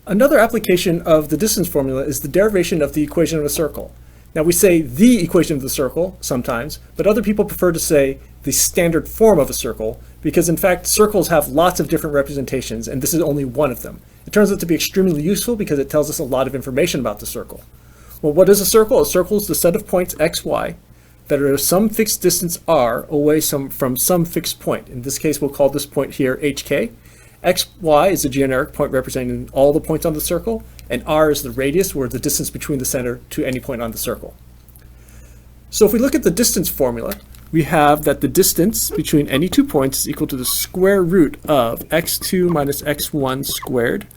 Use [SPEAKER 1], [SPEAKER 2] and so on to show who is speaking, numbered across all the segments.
[SPEAKER 1] Another application of the distance formula is the derivation of the equation of a circle. Now we say the equation of the circle sometimes, but other people prefer to say the standard form of a circle because in fact circles have lots of different representations and this is only one of them. It turns out to be extremely useful because it tells us a lot of information about the circle. Well, what is a circle? A circle is the set of points x, y that are some fixed distance r away from some fixed point. In this case, we'll call this point here hk. xy is a generic point representing all the points on the circle, and r is the radius, or the distance between the center to any point on the circle. So if we look at the distance formula, we have that the distance between any two points is equal to the square root of x2 minus x1 squared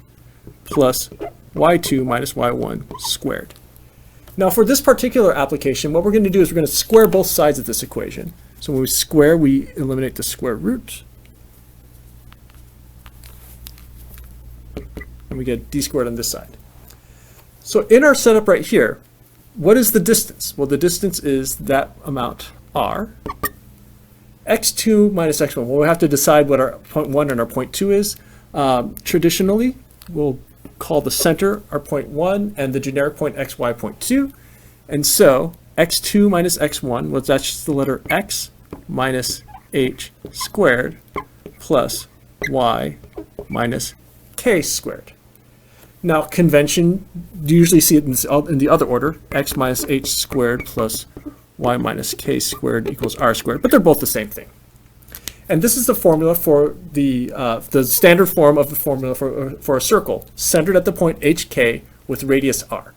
[SPEAKER 1] plus y2 minus y1 squared. Now for this particular application, what we're going to do is we're going to square both sides of this equation. So when we square, we eliminate the square root. And we get d squared on this side. So in our setup right here, what is the distance? Well, the distance is that amount r. x2 minus x1. Well, we have to decide what our point 1 and our point 2 is. Traditionally, we'll call the center our point 1 and the generic point xy point 2. And so x2 minus x1, well, that's just the letter x minus h squared plus y minus k squared. Now convention, you usually see it in the other order, x minus h squared plus y minus k squared equals r squared, but they're both the same thing. And this is the formula for the standard form of the formula for a circle, centered at the point hk with radius r.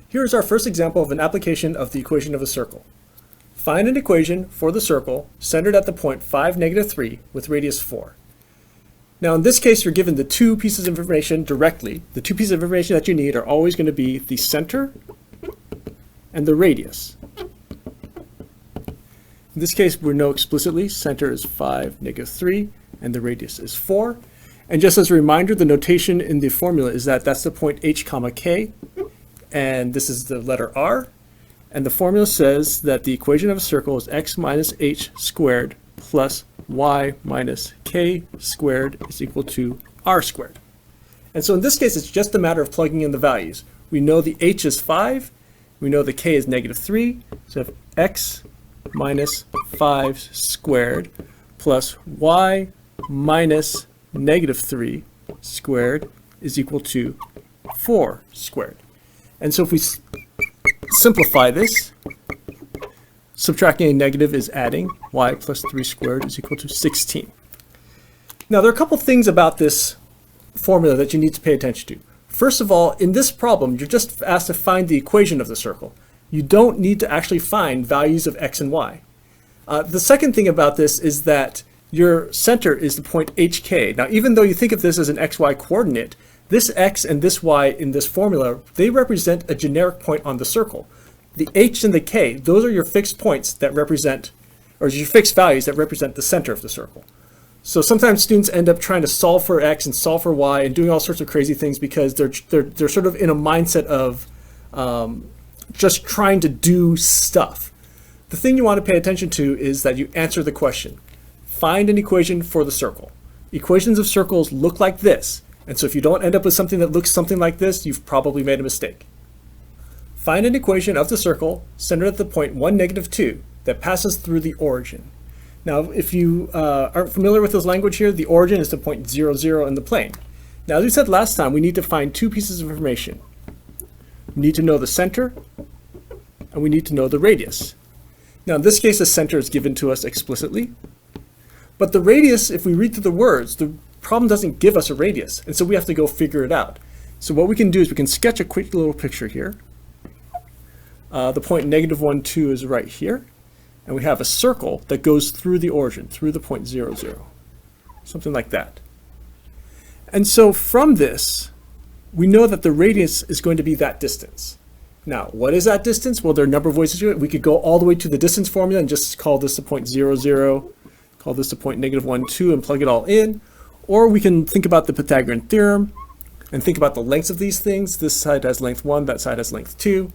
[SPEAKER 1] Here is our first example of an application of the equation of a circle. Find an equation for the circle centered at the point 5, negative 3 with radius 4. Now in this case, you're given the two pieces of information directly. The two pieces of information that you need are always going to be the center and the radius. In this case, we know explicitly center is 5, negative 3, and the radius is 4. And just as a reminder, the notation in the formula is that that's the point h comma k, and this is the letter r. And the formula says that the equation of a circle is x minus h squared plus y minus k squared is equal to r squared. And so in this case, it's just a matter of plugging in the values. We know the h is 5. We know the k is negative 3. So if x minus 5 squared plus y minus negative 3 squared is equal to 4 squared. And so if we simplify this, subtracting a negative is adding. Y plus 3 squared is equal to 16. Now there are a couple things about this formula that you need to pay attention to. First of all, in this problem, you're just asked to find the equation of the circle. You don't need to actually find values of x and y. The second thing about this is that your center is the point hk. Now even though you think of this as an xy coordinate, this x and this y in this formula, they represent a generic point on the circle. The h and the k, those are your fixed points that represent, or your fixed values that represent the center of the circle. So sometimes students end up trying to solve for x and solve for y and doing all sorts of crazy things because they're sort of in a mindset of just trying to do stuff. The thing you want to pay attention to is that you answer the question. Find an equation for the circle. Equations of circles look like this. And so if you don't end up with something that looks something like this, you've probably made a mistake. Find an equation of the circle centered at the point 1, negative 2 that passes through the origin. Now, if you aren't familiar with this language here, the origin is the point 0, 0 in the plane. Now, as we said last time, we need to find two pieces of information. We need to know the center, and we need to know the radius. Now, in this case, the center is given to us explicitly. But the radius, if we read through the words, the problem doesn't give us a radius, and so we have to go figure it out. So what we can do is we can sketch a quick little picture here. The point negative 1, 2 is right here, and we have a circle that goes through the origin, through the point 0, 0, something like that. And so from this, we know that the radius is going to be that distance. Now, what is that distance? Well, there are a number of ways to do it. We could go all the way to the distance formula and just call this a point 0, 0, call this a point -1, 2, and plug it all in. Or we can think about the Pythagorean theorem and think about the lengths of these things. This side has length 1, that side has length 2.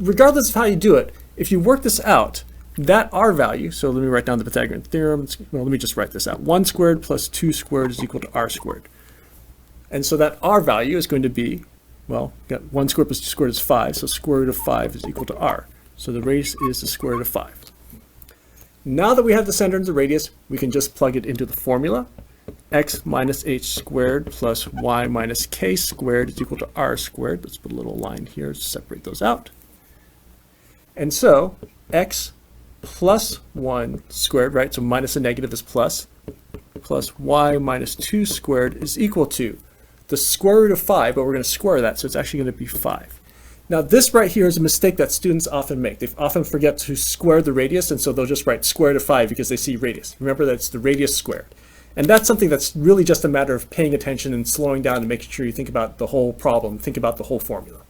[SPEAKER 1] Regardless of how you do it, if you work this out, that r value, so let me write down the Pythagorean theorem. Well, let me just write this out. 1 squared plus 2 squared is equal to r squared. And so that r value is going to be, well, got 1 squared plus 2 squared is 5, so square root of 5 is equal to r. So the radius is the square root of 5. Now that we have the center and the radius, we can just plug it into the formula. X minus h squared plus y minus k squared is equal to r squared. Let's put a little line here to separate those out. And so x plus 1 squared, right? So minus a negative is plus y minus 2 squared is equal to the square root of 5, but we're going to square that, so it's actually going to be 5. Now this right here is a mistake that students often make. They often forget to square the radius, and so they'll just write square root of 5 because they see radius. Remember that it's the radius squared. And that's something that's really just a matter of paying attention and slowing down and making sure you think about the whole problem, think about the whole formula.